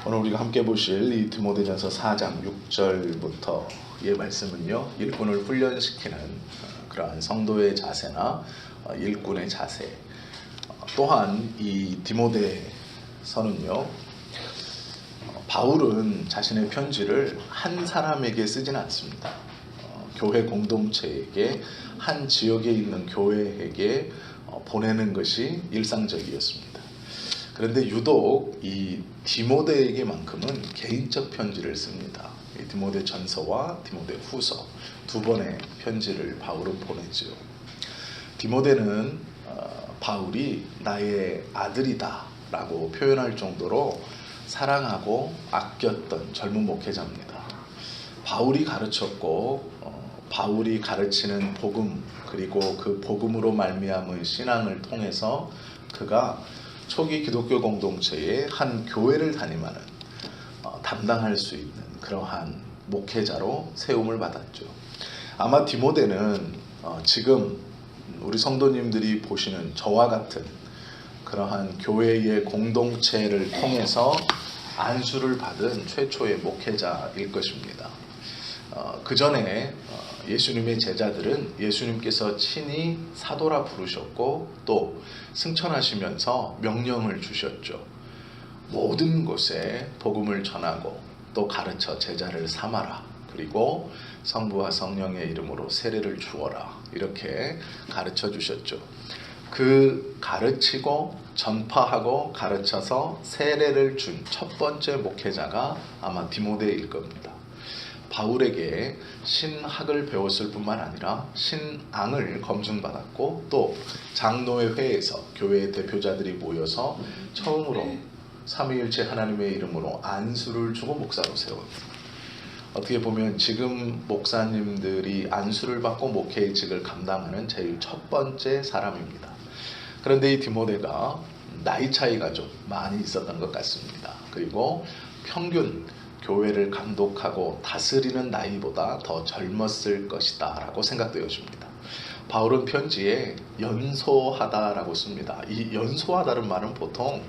오늘 우리가 함께 보실 이 디모데전서 4장 6절부터의 말씀은요, 일꾼을 훈련시키는 그러한 성도의 자세나 일꾼의 자세, 또한 이 디모데서는요, 바울은 자신의 편지를 한 사람에게 쓰지는 않습니다. 교회 공동체에게, 한 지역에 있는 교회에게 보내는 것이 일상적이었습니다. 그런데 유독 이 디모데에게만큼은 개인적 편지를 씁니다. 이 디모데 전서와 디모데 후서 두 번의 편지를 바울은 보내죠. 디모데는 바울이 나의 아들이다 라고 표현할 정도로 사랑하고 아꼈던 젊은 목회자입니다. 바울이 가르쳤고 바울이 가르치는 복음, 그리고 그 복음으로 말미암은 신앙을 통해서 그가 초기 기독교 공동체의 한 교회를 담임하는 담당할 수 있는 그러한 목회자로 세움을 받았죠. 아마 디모데는 지금 우리 성도님들이 보시는 저와 같은 그러한 교회의 공동체를 통해서 안수를 받은 최초의 목회자일 것입니다. 그 전에 예수님의 제자들은 예수님께서 친히 사도라 부르셨고 또 승천하시면서 명령을 주셨죠. 모든 곳에 복음을 전하고 또 가르쳐 제자를 삼아라. 그리고 성부와 성령의 이름으로 세례를 주어라. 이렇게 가르쳐 주셨죠. 그 가르치고 전파하고 가르쳐서 세례를 준 첫 번째 목회자가 아마 디모데일 겁니다. 바울에게 신학을 배웠을 뿐만 아니라 신앙을 검증받았고 또 장로의 회에서 교회의 대표자들이 모여서 처음으로 삼위일체 하나님의 이름으로 안수를 주고 목사로 세웁니다. 어떻게 보면 지금 목사님들이 안수를 받고 목회직을 감당하는 제일 첫 번째 사람입니다. 그런데 이 디모데가 나이 차이가 좀 많이 있었던 것 같습니다. 그리고 평균 교회를 감독하고 다스리는 나이보다 더 젊었을 것이다 라고 생각되어집니다. 바울은 편지에 연소하다라고 씁니다. 이 연소하다는 말은 보통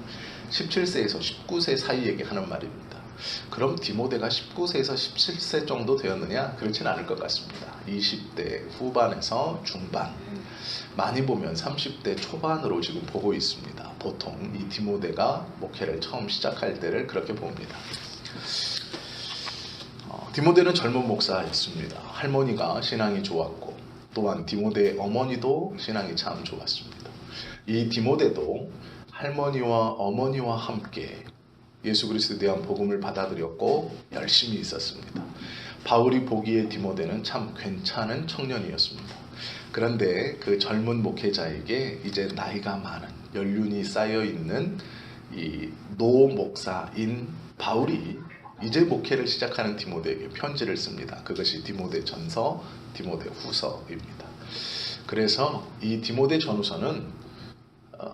17세에서 19세 사이에게 하는 말입니다. 그럼 디모데가 19세에서 17세 정도 되었느냐? 그렇진 않을 것 같습니다. 20대 후반에서 중반, 많이 보면 30대 초반으로 지금 보고 있습니다. 보통 이 디모데가 목회를 처음 시작할 때를 그렇게 봅니다. 디모데는 젊은 목사였습니다. 할머니가 신앙이 좋았고 또한 디모데의 어머니도 신앙이 참 좋았습니다. 이 디모데도 할머니와 어머니와 함께 예수 그리스도에 대한 복음을 받아들였고 열심히 있었습니다. 바울이 보기에 디모데는 참 괜찮은 청년이었습니다. 그런데 그 젊은 목회자에게 이제 나이가 많은 연륜이 쌓여있는 이 노 목사인 바울이 이제 목회를 시작하는 디모데에게 편지를 씁니다. 그것이 디모데 전서, 디모데 후서입니다. 그래서 이 디모데 전후서는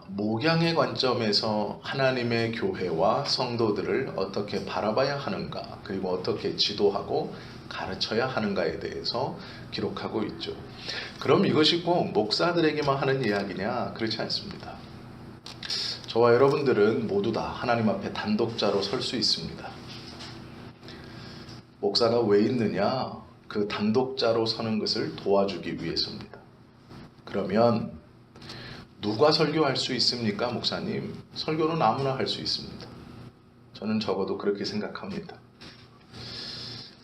목양의 관점에서 하나님의 교회와 성도들을 어떻게 바라봐야 하는가, 그리고 어떻게 지도하고 가르쳐야 하는가에 대해서 기록하고 있죠. 그럼 이것이 꼭 목사들에게만 하는 이야기냐? 그렇지 않습니다. 저와 여러분들은 모두 다 하나님 앞에 단독자로 설 수 있습니다. 목사가 왜 있느냐? 그 단독자로 서는 것을 도와주기 위해서입니다. 그러면 누가 설교할 수 있습니까, 목사님? 설교는 아무나 할 수 있습니다. 저는 적어도 그렇게 생각합니다.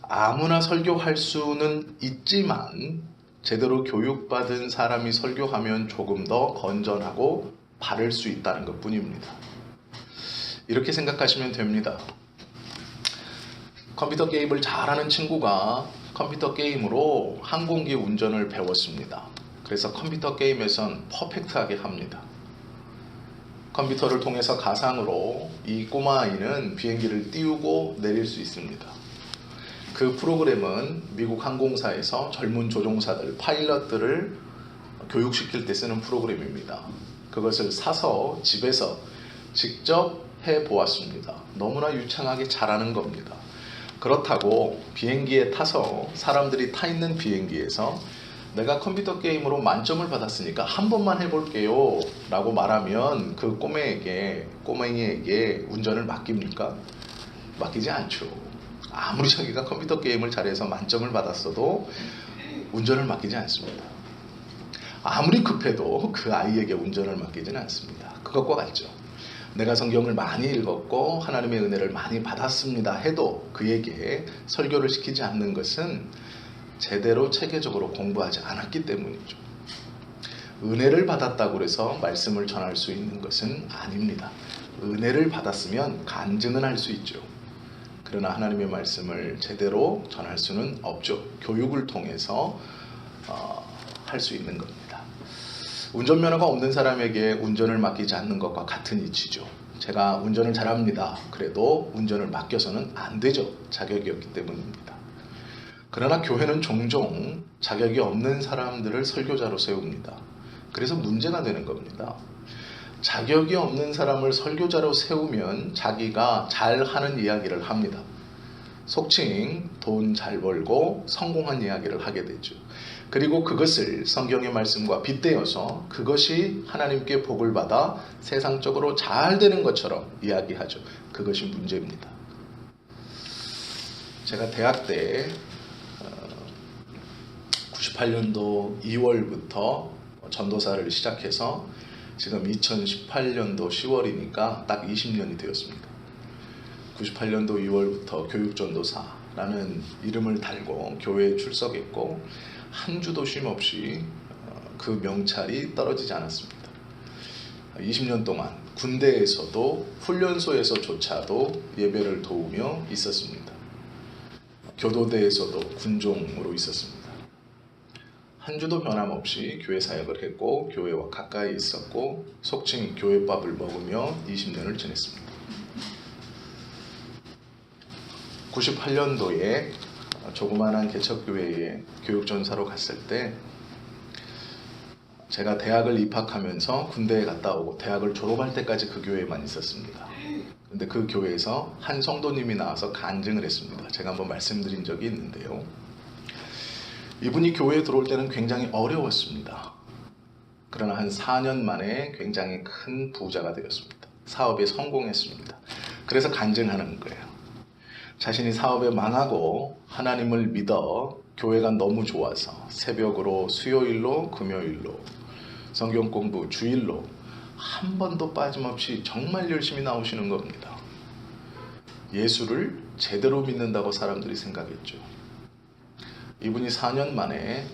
아무나 설교할 수는 있지만 제대로 교육받은 사람이 설교하면 조금 더 건전하고 바를 수 있다는 것뿐입니다. 이렇게 생각하시면 됩니다. 컴퓨터 게임을 잘하는 친구가 컴퓨터 게임으로 항공기 운전을 배웠습니다. 그래서 컴퓨터 게임에선 퍼펙트하게 합니다. 컴퓨터를 통해서 가상으로 이 꼬마 아이는 비행기를 띄우고 내릴 수 있습니다. 그 프로그램은 미국 항공사에서 젊은 조종사들, 파일럿들을 교육시킬 때 쓰는 프로그램입니다. 그것을 사서 집에서 직접 해보았습니다. 너무나 유창하게 잘하는 겁니다. 그렇다고 비행기에 타서 사람들이 타 있는 비행기에서 내가 컴퓨터 게임으로 만점을 받았으니까 한 번만 해볼게요 라고 말하면 그 꼬맹이에게 운전을 맡깁니까? 맡기지 않죠. 아무리 자기가 컴퓨터 게임을 잘해서 만점을 받았어도 운전을 맡기지 않습니다. 아무리 급해도 그 아이에게 운전을 맡기지는 않습니다. 그것과 같죠. 내가 성경을 많이 읽었고 하나님의 은혜를 많이 받았습니다 해도 그에게 설교를 시키지 않는 것은 제대로 체계적으로 공부하지 않았기 때문이죠. 은혜를 받았다고 해서 말씀을 전할 수 있는 것은 아닙니다. 은혜를 받았으면 간증은 할 수 있죠. 그러나 하나님의 말씀을 제대로 전할 수는 없죠. 교육을 통해서 할 수 있는 겁니다. 운전면허가 없는 사람에게 운전을 맡기지 않는 것과 같은 이치죠. 제가 운전을 잘합니다. 그래도 운전을 맡겨서는 안 되죠. 자격이 없기 때문입니다. 그러나 교회는 종종 자격이 없는 사람들을 설교자로 세웁니다. 그래서 문제가 되는 겁니다. 자격이 없는 사람을 설교자로 세우면 자기가 잘하는 이야기를 합니다. 속칭 돈 잘 벌고 성공한 이야기를 하게 되죠. 그리고 그것을 성경의 말씀과 빗대어서 그것이 하나님께 복을 받아 세상적으로 잘 되는 것처럼 이야기하죠. 그것이 문제입니다. 제가 대학 때 98년도 2월부터 전도사를 시작해서 지금 2018년도 10월이니까 딱 20년이 되었습니다. 98년도 2월부터 교육전도사라는 이름을 달고 교회에 출석했고 한 주도 쉼 없이 그 명찰이 떨어지지 않았습니다. 20년 동안 군대에서도 훈련소에서조차도 예배를 도우며 있었습니다. 교도대에서도 군종으로 있었습니다. 한 주도 변함없이 교회 사역을 했고 교회와 가까이 있었고 속칭 교회밥을 먹으며 20년을 지냈습니다. 98년도에 조그마한 개척교회에 교육전사로 갔을 때 제가 대학을 입학하면서 군대에 갔다 오고 대학을 졸업할 때까지 그 교회에만 있었습니다. 근데 그 교회에서 한 성도님이 나와서 간증을 했습니다. 제가 한번 말씀드린 적이 있는데요. 이분이 교회에 들어올 때는 굉장히 어려웠습니다. 그러나 한 4년 만에 굉장히 큰 부자가 되었습니다. 사업에 성공했습니다. 그래서 간증하는 거예요. 자신이 사업에 망하고 하나님을 믿어 교회가 너무 좋아서 새벽으로 수요일로 금요일로 성경 공부 주일로 한 번도 빠짐없이 정말 열심히 나오시는 겁니다. 예수를 제대로 믿는다고 사람들이 생각했죠. 이분이 4년 만에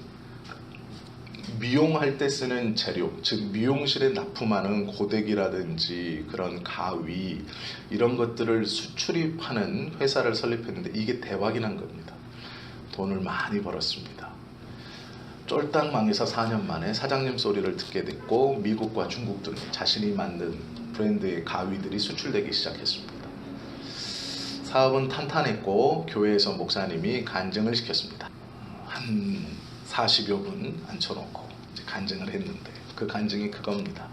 미용할 때 쓰는 재료, 즉 미용실에 납품하는 고데기라든지 그런 가위 이런 것들을 수출입하는 회사를 설립했는데 이게 대박이 난 겁니다. 돈을 많이 벌었습니다. 쫄딱 망해서 4년 만에 사장님 소리를 듣게 됐고 미국과 중국 등 자신이 만든 브랜드의 가위들이 수출되기 시작했습니다. 사업은 탄탄했고 교회에서 목사님이 간증을 시켰습니다. 한 40여 분 앉혀놓고 간증을 했는데 그 간증이 그겁니다.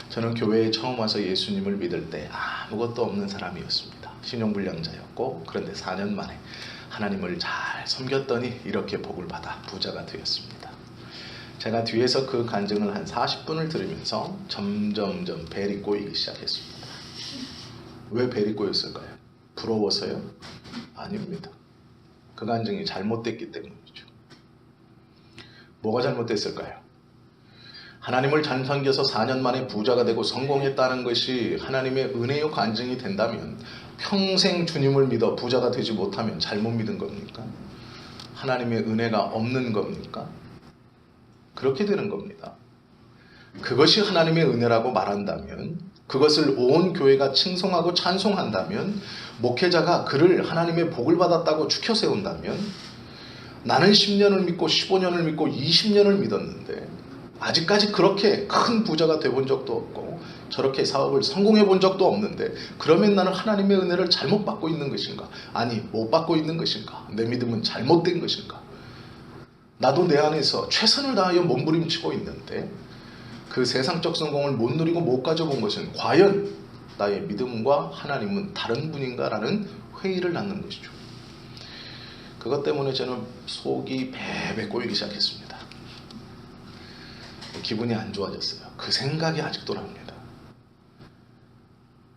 저는 교회에 처음 와서 예수님을 믿을 때 아무것도 없는 사람이었습니다. 신용불량자였고 그런데 4년 만에 하나님을 잘 섬겼더니 이렇게 복을 받아 부자가 되었습니다. 제가 뒤에서 그 간증을 한 40분을 들으면서 점점점 벨이 꼬이기 시작했습니다. 왜 벨이 꼬였을까요? 부러워서요? 아닙니다. 그 간증이 잘못됐기 때문이죠. 뭐가 잘못됐을까요? 하나님을 잘 섬겨서 4년 만에 부자가 되고 성공했다는 것이 하나님의 은혜요 간증이 된다면 평생 주님을 믿어 부자가 되지 못하면 잘못 믿은 겁니까? 하나님의 은혜가 없는 겁니까? 그렇게 되는 겁니다. 그것이 하나님의 은혜라고 말한다면 그것을 온 교회가 칭송하고 찬송한다면 목회자가 그를 하나님의 복을 받았다고 추켜 세운다면 나는 10년을 믿고 15년을 믿고 20년을 믿었는데 아직까지 그렇게 큰 부자가 돼본 적도 없고 저렇게 사업을 성공해 본 적도 없는데 그러면 나는 하나님의 은혜를 잘못 받고 있는 것인가? 아니 못 받고 있는 것인가? 내 믿음은 잘못된 것인가? 나도 내 안에서 최선을 다하여 몸부림치고 있는데 그 세상적 성공을 못 누리고 못 가져본 것은 과연 나의 믿음과 하나님은 다른 분인가? 라는 회의를 낳는 것이죠. 그것 때문에 저는 속이 베베 꼬이기 시작했습니다. 기분이 안 좋아졌어요. 그 생각이 아직도 납니다.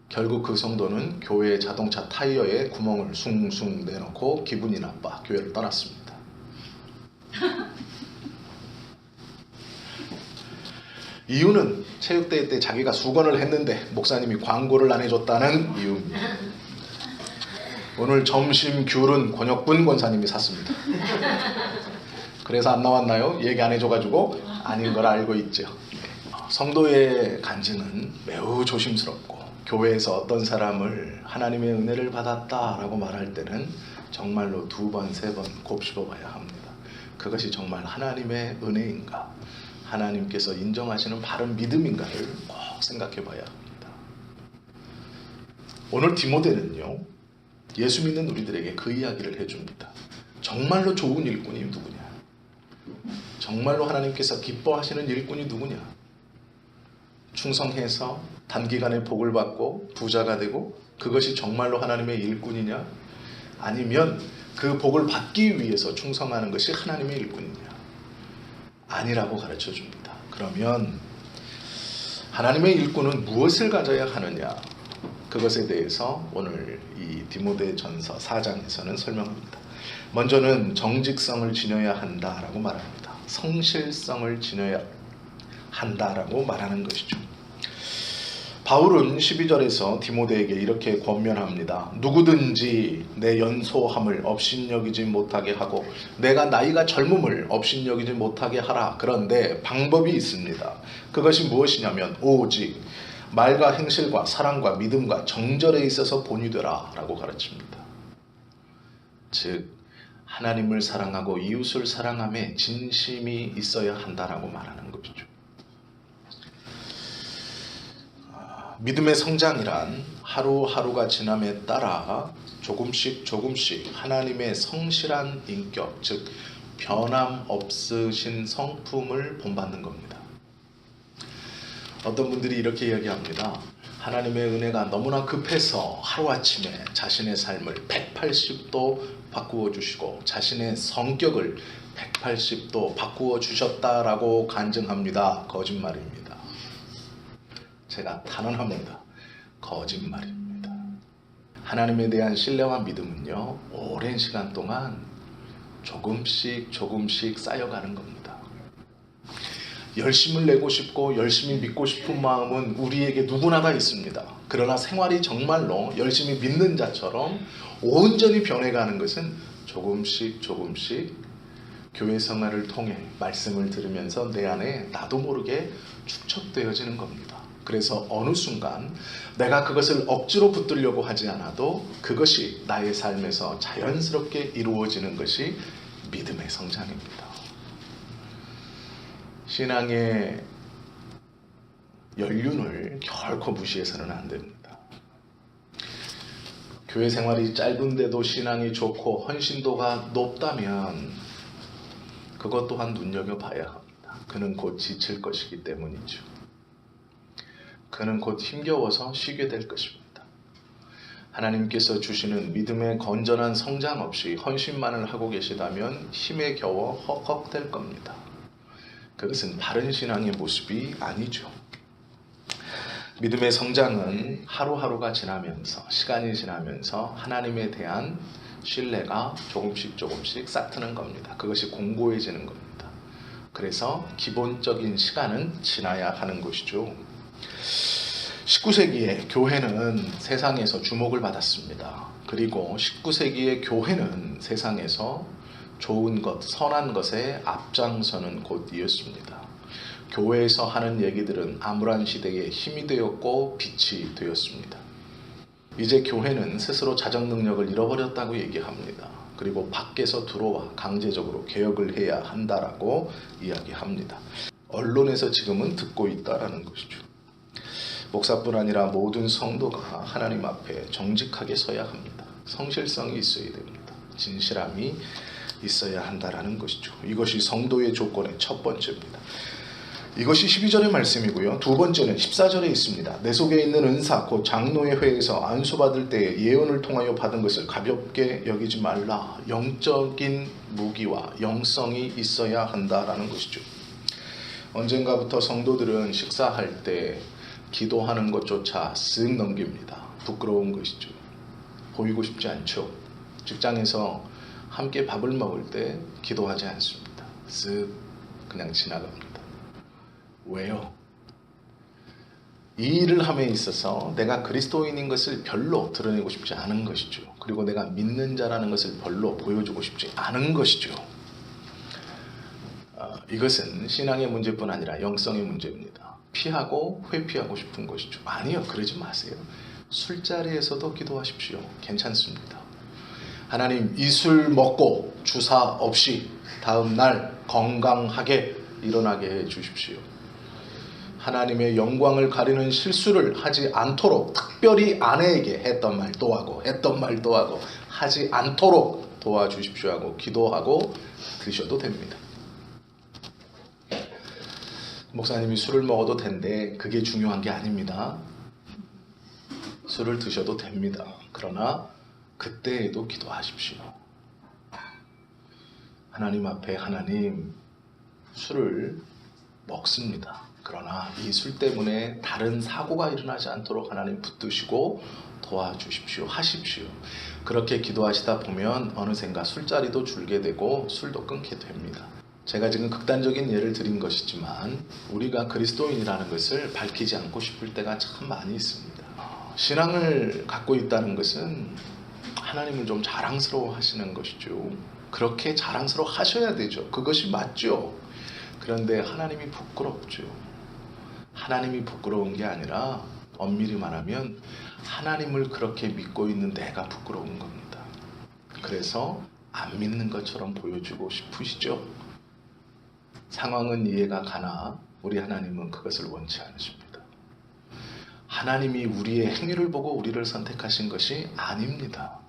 결국 그 성도는 교회 자동차 타이어에 구멍을 숭숭 내놓고 기분이 나빠 교회를 떠났습니다. 이유는 체육대회 때 자기가 수건을 했는데 목사님이 광고를 안 해줬다는 이유입니다. 오늘 점심 귤은 권혁분 권사님이 샀습니다. 그래서 안 나왔나요? 얘기 안 해줘가지고 아닌 걸 알고 있죠. 성도의 간증은 매우 조심스럽고 교회에서 어떤 사람을 하나님의 은혜를 받았다라고 말할 때는 정말로 2번, 3번 곱씹어 봐야 합니다. 그것이 정말 하나님의 은혜인가, 하나님께서 인정하시는 바른 믿음인가를 꼭 생각해 봐야 합니다. 오늘 디모데는요, 예수 믿는 우리들에게 그 이야기를 해줍니다. 정말로 좋은 일꾼이 누구냐? 정말로 하나님께서 기뻐하시는 일꾼이 누구냐? 충성해서 단기간에 복을 받고 부자가 되고 그것이 정말로 하나님의 일꾼이냐? 아니면 그 복을 받기 위해서 충성하는 것이 하나님의 일꾼이냐? 아니라고 가르쳐 줍니다. 그러면 하나님의 일꾼은 무엇을 가져야 하느냐? 그것에 대해서 오늘 이 디모데전서 4장에서는 설명합니다. 먼저는 정직성을 지녀야 한다라고 말합니다. 성실성을 지녀야 한다라고 말하는 것이죠. 바울은 12절에서 디모데에게 이렇게 권면합니다. 누구든지 내 연소함을 업신여기지 못하게 하고 내가 나이가 젊음을 업신여기지 못하게 하라. 그런데 방법이 있습니다. 그것이 무엇이냐면 오직 말과 행실과 사랑과 믿음과 정절에 있어서 본이 되라 라고 가르칩니다. 즉 하나님을 사랑하고 이웃을 사랑함에 진심이 있어야 한다라고 말하는 것이죠. 믿음의 성장이란 하루하루가 지남에 따라 조금씩 하나님의 성실한 인격, 즉 변함 없으신 성품을 본받는 겁니다. 어떤 분들이 이렇게 이야기합니다. 하나님의 은혜가 너무나 급해서 하루아침에 자신의 삶을 180도 바꾸어 주시고 자신의 성격을 180도 바꾸어 주셨다라고 간증합니다. 거짓말입니다. 제가 단언합니다. 거짓말입니다. 하나님에 대한 신뢰와 믿음은요, 오랜 시간 동안 조금씩 쌓여가는 겁니다. 열심을 내고 싶고 열심히 믿고 싶은 마음은 우리에게 누구나 다 있습니다. 그러나 생활이 정말로 열심히 믿는 자처럼 온전히 변해가는 것은 조금씩 교회 생활을 통해 말씀을 들으면서 내 안에 나도 모르게 축적되어지는 겁니다. 그래서 어느 순간 내가 그것을 억지로 붙들려고 하지 않아도 그것이 나의 삶에서 자연스럽게 이루어지는 것이 믿음의 성장입니다. 신앙의 연륜을 결코 무시해서는 안 됩니다. 교회 생활이 짧은데도 신앙이 좋고 헌신도가 높다면 그것 또한 눈여겨봐야 합니다. 그는 곧 지칠 것이기 때문이죠. 그는 곧 힘겨워서 쉬게 될 것입니다. 하나님께서 주시는 믿음의 건전한 성장 없이 헌신만을 하고 계시다면 힘에 겨워 헉헉댈 겁니다. 그것은 바른 신앙의 모습이 아니죠. 믿음의 성장은 하루하루가 지나면서 시간이 지나면서 하나님에 대한 신뢰가 조금씩 싹트는 겁니다. 그것이 공고해지는 겁니다. 그래서 기본적인 시간은 지나야 하는 것이죠. 19세기에 교회는 세상에서 주목을 받았습니다. 그리고 19세기의 교회는 세상에서 좋은 것, 선한 것에 앞장서는 곳이었습니다. 교회에서 하는 얘기들은 암울한 시대에 힘이 되었고 빛이 되었습니다. 이제 교회는 스스로 자정 능력을 잃어버렸다고 얘기합니다. 그리고 밖에서 들어와 강제적으로 개혁을 해야 한다라고 이야기합니다. 언론에서 지금은 듣고 있다라는 것이죠. 목사뿐 아니라 모든 성도가 하나님 앞에 정직하게 서야 합니다. 성실성이 있어야 됩니다. 진실함이 있어야 한다라는 것이죠. 이것이 성도의 조건의 첫 번째입니다. 이것이 12절의 말씀이고요. 두 번째는 14절에 있습니다. 내 속에 있는 은사 곧 장로의 회에서 안수받을 때에 예언을 통하여 받은 것을 가볍게 여기지 말라. 영적인 무기와 영성이 있어야 한다라는 것이죠. 언젠가부터 성도들은 식사할 때 기도하는 것조차 쓱 넘깁니다. 부끄러운 것이죠. 보이고 싶지 않죠. 직장에서 함께 밥을 먹을 때 기도하지 않습니다. 쓱 그냥 지나갑니다. 왜요? 이 일을 함에 있어서 내가 그리스도인인 것을 별로 드러내고 싶지 않은 것이죠. 그리고 내가 믿는 자라는 것을 별로 보여주고 싶지 않은 것이죠. 이것은 신앙의 문제뿐 아니라 영성의 문제입니다. 피하고 회피하고 싶은 것이죠. 아니요, 그러지 마세요. 술자리에서도 기도하십시오. 괜찮습니다. 하나님, 이 술 먹고 주사 없이 다음 날 건강하게 일어나게 해 주십시오. 하나님의 영광을 가리는 실수를 하지 않도록, 특별히 아내에게 했던 말 또 하고 하지 않도록 도와주십시오 하고 기도하고 드셔도 됩니다. 목사님이 술을 먹어도 된대, 그게 중요한 게 아닙니다. 술을 드셔도 됩니다. 그러나 그때에도 기도하십시오. 하나님 앞에, 하나님, 술을 먹습니다. 그러나 이 술 때문에 다른 사고가 일어나지 않도록 하나님 붙드시고 도와주십시오. 하십시오. 그렇게 기도하시다 보면 어느샌가 술자리도 줄게 되고 술도 끊게 됩니다. 제가 지금 극단적인 예를 드린 것이지만 우리가 그리스도인이라는 것을 밝히지 않고 싶을 때가 참 많이 있습니다. 신앙을 갖고 있다는 것은 하나님을 좀 자랑스러워 하시는 것이죠. 그렇게 자랑스러워 하셔야 되죠. 그것이 맞죠. 그런데 하나님이 부끄럽죠. 하나님이 부끄러운 게 아니라 엄밀히 말하면 하나님을 그렇게 믿고 있는 내가 부끄러운 겁니다. 그래서 안 믿는 것처럼 보여주고 싶으시죠? 상황은 이해가 가나 우리 하나님은 그것을 원치 않으십니다. 하나님이 우리의 행위를 보고 우리를 선택하신 것이 아닙니다.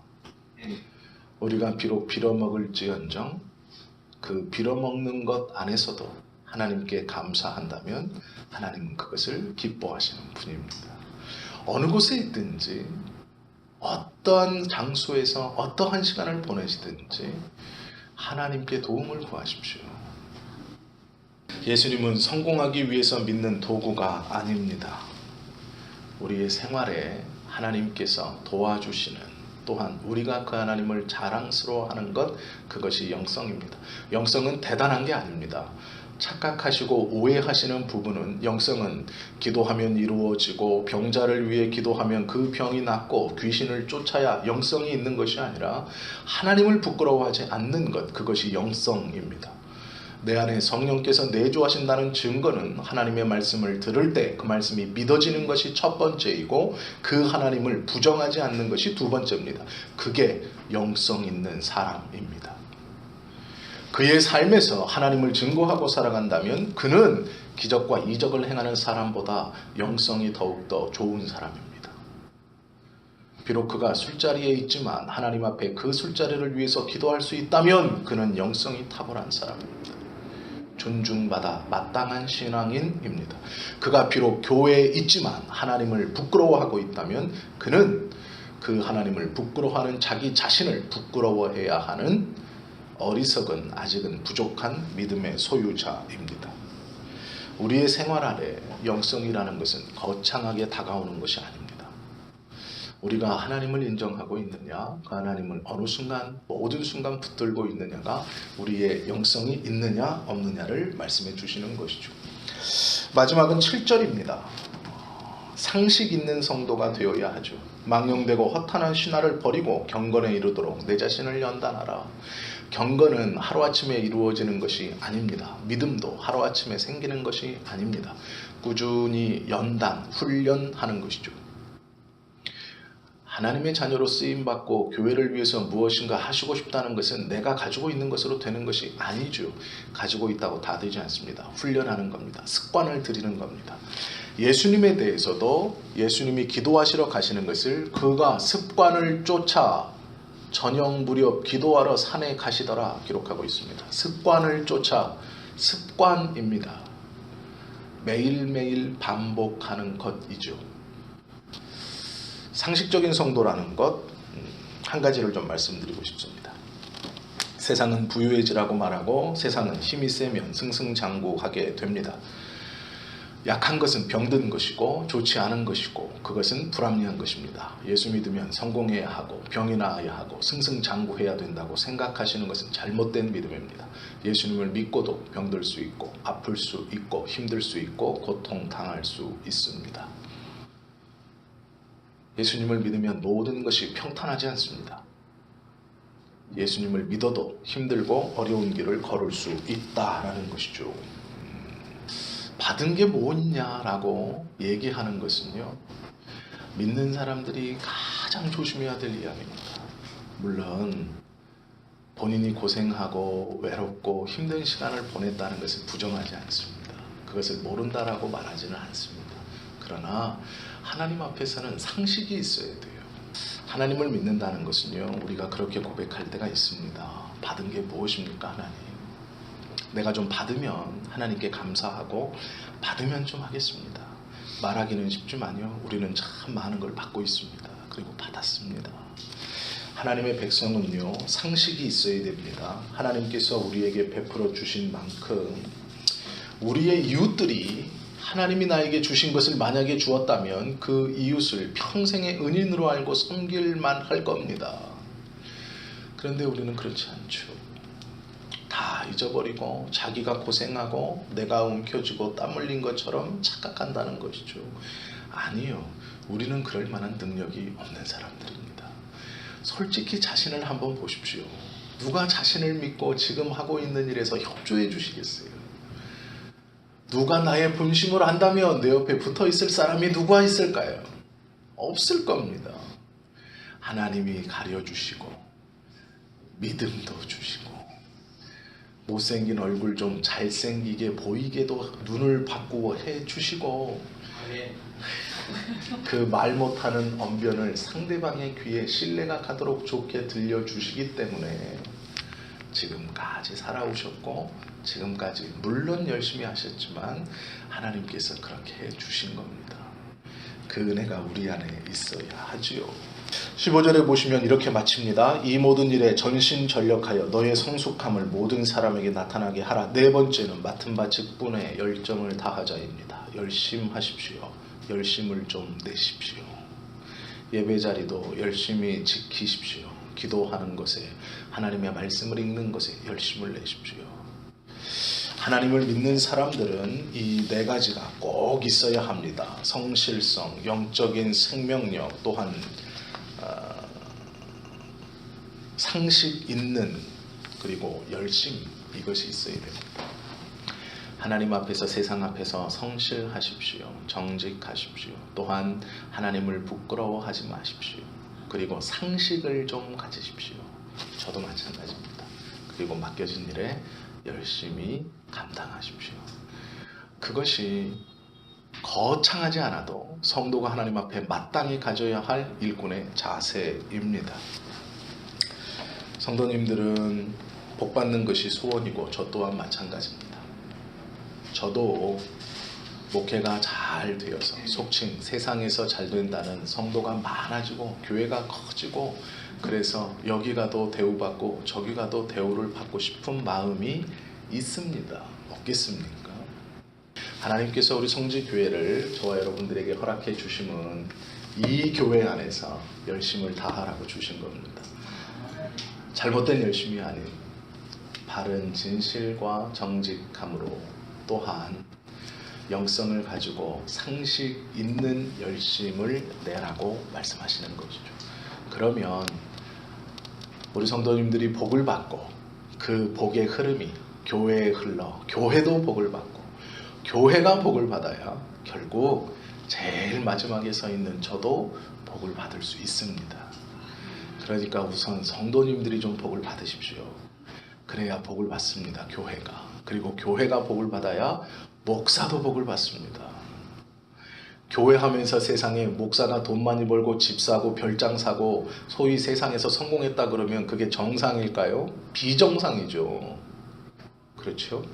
우리가 비록 빌어먹을지언정 그 빌어먹는 것 안에서도 하나님께 감사한다면 하나님은 그것을 기뻐하시는 분입니다. 어느 곳에 있든지 어떠한 장소에서 어떠한 시간을 보내시든지 하나님께 도움을 구하십시오. 예수님은 성공하기 위해서 믿는 도구가 아닙니다. 우리의 생활에 하나님께서 도와주시는, 또한 우리가 그 하나님을 자랑스러워하는 것, 그것이 영성입니다. 영성은 대단한 게 아닙니다. 착각하시고 오해하시는 부분은, 영성은 기도하면 이루어지고 병자를 위해 기도하면 그 병이 낫고 귀신을 쫓아야 영성이 있는 것이 아니라 하나님을 부끄러워하지 않는 것, 그것이 영성입니다. 내 안에 성령께서 내주하신다는 증거는 하나님의 말씀을 들을 때 그 말씀이 믿어지는 것이 첫 번째이고, 그 하나님을 부정하지 않는 것이 두 번째입니다. 그게 영성 있는 사람입니다. 그의 삶에서 하나님을 증거하고 살아간다면 그는 기적과 이적을 행하는 사람보다 영성이 더욱더 좋은 사람입니다. 비록 그가 술자리에 있지만 하나님 앞에 그 술자리를 위해서 기도할 수 있다면 그는 영성이 탁월한 사람입니다. 존중받아 마땅한 신앙인입니다. 그가 비록 교회에 있지만 하나님을 부끄러워하고 있다면 그는 그 하나님을 부끄러워하는 자기 자신을 부끄러워해야 하는 어리석은, 아직은 부족한 믿음의 소유자입니다. 우리의 생활 아래 영성이라는 것은 거창하게 다가오는 것이 아닙니다. 우리가 하나님을 인정하고 있느냐, 그 하나님을 어느 순간, 모든 순간 붙들고 있느냐가 우리의 영성이 있느냐 없느냐를 말씀해 주시는 것이죠. 마지막은 7절입니다. 상식 있는 성도가 되어야 하죠. 망령되고 허탄한 신화를 버리고 경건에 이르도록 내 자신을 연단하라. 경건은 하루아침에 이루어지는 것이 아닙니다. 믿음도 하루아침에 생기는 것이 아닙니다. 꾸준히 연단, 훈련하는 것이죠. 하나님의 자녀로 쓰임받고 교회를 위해서 무엇인가 하시고 싶다는 것은 내가 가지고 있는 것으로 되는 것이 아니죠. 가지고 있다고 다 되지 않습니다. 훈련하는 겁니다. 습관을 들이는 겁니다. 예수님에 대해서도 예수님이 기도하시러 가시는 것을 그가 습관을 쫓아 저녁 무렵 기도하러 산에 가시더라 기록하고 있습니다. 습관을 쫓아, 습관입니다. 매일매일 반복하는 것이죠. 상식적인 성도라는 것, 한 가지를 좀 말씀드리고 싶습니다. 세상은 부유해지라고 말하고 세상은 힘이 세면 승승장구하게 됩니다. 약한 것은 병든 것이고 좋지 않은 것이고 그것은 불합리한 것입니다. 예수 믿으면 성공해야 하고 병이 나아야 하고 승승장구해야 된다고 생각하시는 것은 잘못된 믿음입니다. 예수님을 믿고도 병들 수 있고 아플 수 있고 힘들 수 있고 고통당할 수 있습니다. 예수님을 믿으면 모든 것이 평탄하지 않습니다. 예수님을 믿어도 힘들고 어려운 길을 걸을 수 있다라는 것이죠. 받은 게 뭐냐라고 얘기하는 것은요, 믿는 사람들이 가장 조심해야 될 이야기입니다. 물론 본인이 고생하고 외롭고 힘든 시간을 보냈다는 것을 부정하지 않습니다. 그것을 모른다라고 말하지는 않습니다. 그러나 하나님 앞에서는 상식이 있어야 돼요. 하나님을 믿는다는 것은요, 우리가 그렇게 고백할 때가 있습니다. 받은 게 무엇입니까, 하나님? 내가 좀 받으면 하나님께 감사하고 받으면 좀 하겠습니다. 말하기는 쉽지만요, 우리는 참 많은 걸 받고 있습니다. 그리고 받았습니다. 하나님의 백성은요, 상식이 있어야 됩니다. 하나님께서 우리에게 베풀어 주신 만큼 우리의 이웃들이 하나님이 나에게 주신 것을 만약에 주었다면 그 이웃을 평생의 은인으로 알고 섬길만 할 겁니다. 그런데 우리는 그렇지 않죠. 다 잊어버리고 자기가 고생하고 내가 움켜쥐고 땀 흘린 것처럼 착각한다는 것이죠. 아니요. 우리는 그럴 만한 능력이 없는 사람들입니다. 솔직히 자신을 한번 보십시오. 누가 자신을 믿고 지금 하고 있는 일에서 협조해 주시겠어요? 누가 나의 분심을 안다면 내 옆에 붙어 있을 사람이 누가 있을까요? 없을 겁니다. 하나님이 가려주시고 믿음도 주시고 못생긴 얼굴 좀 잘생기게 보이게도 눈을 바꾸어 해주시고 그 말 못하는 언변을 상대방의 귀에 신뢰가 가도록 좋게 들려주시기 때문에 지금까지 살아오셨고 지금까지 물론 열심히 하셨지만 하나님께서 그렇게 해주신 겁니다. 그 은혜가 우리 안에 있어야 하지요. 15절에 보시면 이렇게 마칩니다. 이 모든 일에 전심전력하여 너의 성숙함을 모든 사람에게 나타나게 하라. 네 번째는 맡은 바 직분에 열정을 다하자입니다. 열심하십시오. 열심을 좀 내십시오. 예배자리도 열심히 지키십시오. 기도하는 것에, 하나님의 말씀을 읽는 것에 열심을 내십시오. 하나님을 믿는 사람들은 이 네 가지가 꼭 있어야 합니다. 성실성, 영적인 생명력, 또한 상식 있는, 그리고 열심, 이것이 있어야 됩니다. 하나님 앞에서, 세상 앞에서 성실하십시오. 정직하십시오. 또한 하나님을 부끄러워하지 마십시오. 그리고 상식을 좀 가지십시오. 저도 마찬가지입니다. 그리고 맡겨진 일에 열심히 감당하십시오. 그것이 거창하지 않아도 성도가 하나님 앞에 마땅히 가져야 할 일꾼의 자세입니다. 성도님들은 복받는 것이 소원이고 저 또한 마찬가지입니다. 저도 목회가 잘 되어서 속칭 세상에서 잘 된다는 성도가 많아지고 교회가 커지고 그래서 여기 가도 대우받고 저기 가도 대우를 받고 싶은 마음이 있습니다. 없겠습니까? 하나님께서 우리 성지교회를 저와 여러분들에게 허락해 주심은 이 교회 안에서 열심을 다하라고 주신 겁니다. 잘못된 열심이 아닌 바른 진실과 정직함으로, 또한 영성을 가지고 상식 있는 열심을 내라고 말씀하시는 것이죠. 그러면 우리 성도님들이 복을 받고 그 복의 흐름이 교회에 흘러 교회도 복을 받고 교회가 복을 받아야 결국 제일 마지막에 서 있는 저도 복을 받을 수 있습니다. 그러니까 우선 성도님들이 좀 복을 받으십시오. 그래야 복을 받습니다. 교회가. 그리고 교회가 복을 받아야 목사도 복을 받습니다. 교회 하면서 세상에 목사가 돈 많이 벌고 집 사고 별장 사고 소위 세상에서 성공했다 그러면 그게 정상일까요? 비정상이죠. 그렇죠?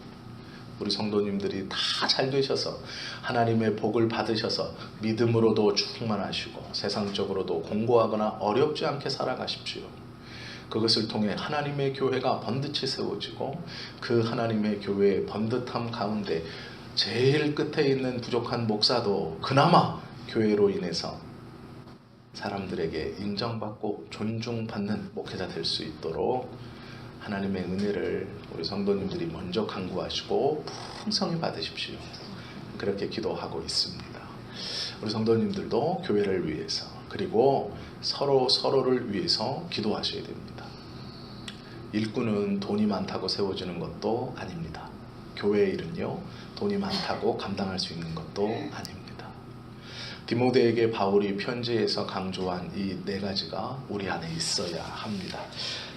우리 성도님들이 다 잘 되셔서 하나님의 복을 받으셔서 믿음으로도 충만하시고 세상적으로도 공고하거나 어렵지 않게 살아가십시오. 그것을 통해 하나님의 교회가 번듯이 세워지고 그 하나님의 교회의 번듯함 가운데 제일 끝에 있는 부족한 목사도 그나마 교회로 인해서 사람들에게 인정받고 존중받는 목회자 될 수 있도록 하나님의 은혜를 우리 성도님들이 먼저 간구하시고 풍성히 받으십시오. 그렇게 기도하고 있습니다. 우리 성도님들도 교회를 위해서 그리고 서로를 위해서 기도하셔야 됩니다. 일꾼은 돈이 많다고 세워지는 것도 아닙니다. 교회의 일은요, 돈이 많다고 감당할 수 있는 것도 아닙니다. 디모데에게 바울이 편지에서 강조한 이 네 가지가 우리 안에 있어야 합니다.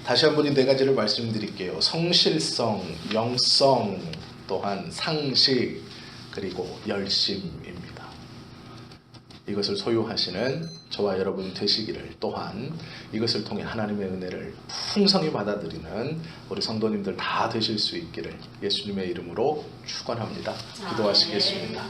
다시 한번 이 네 가지를 말씀드릴게요. 성실성, 영성, 또한 상식, 그리고 열심입니다. 이것을 소유하시는 저와 여러분 되시기를, 또한 이것을 통해 하나님의 은혜를 풍성히 받아들이는 우리 성도님들 다 되실 수 있기를 예수님의 이름으로 축원합니다. 기도하시겠습니다.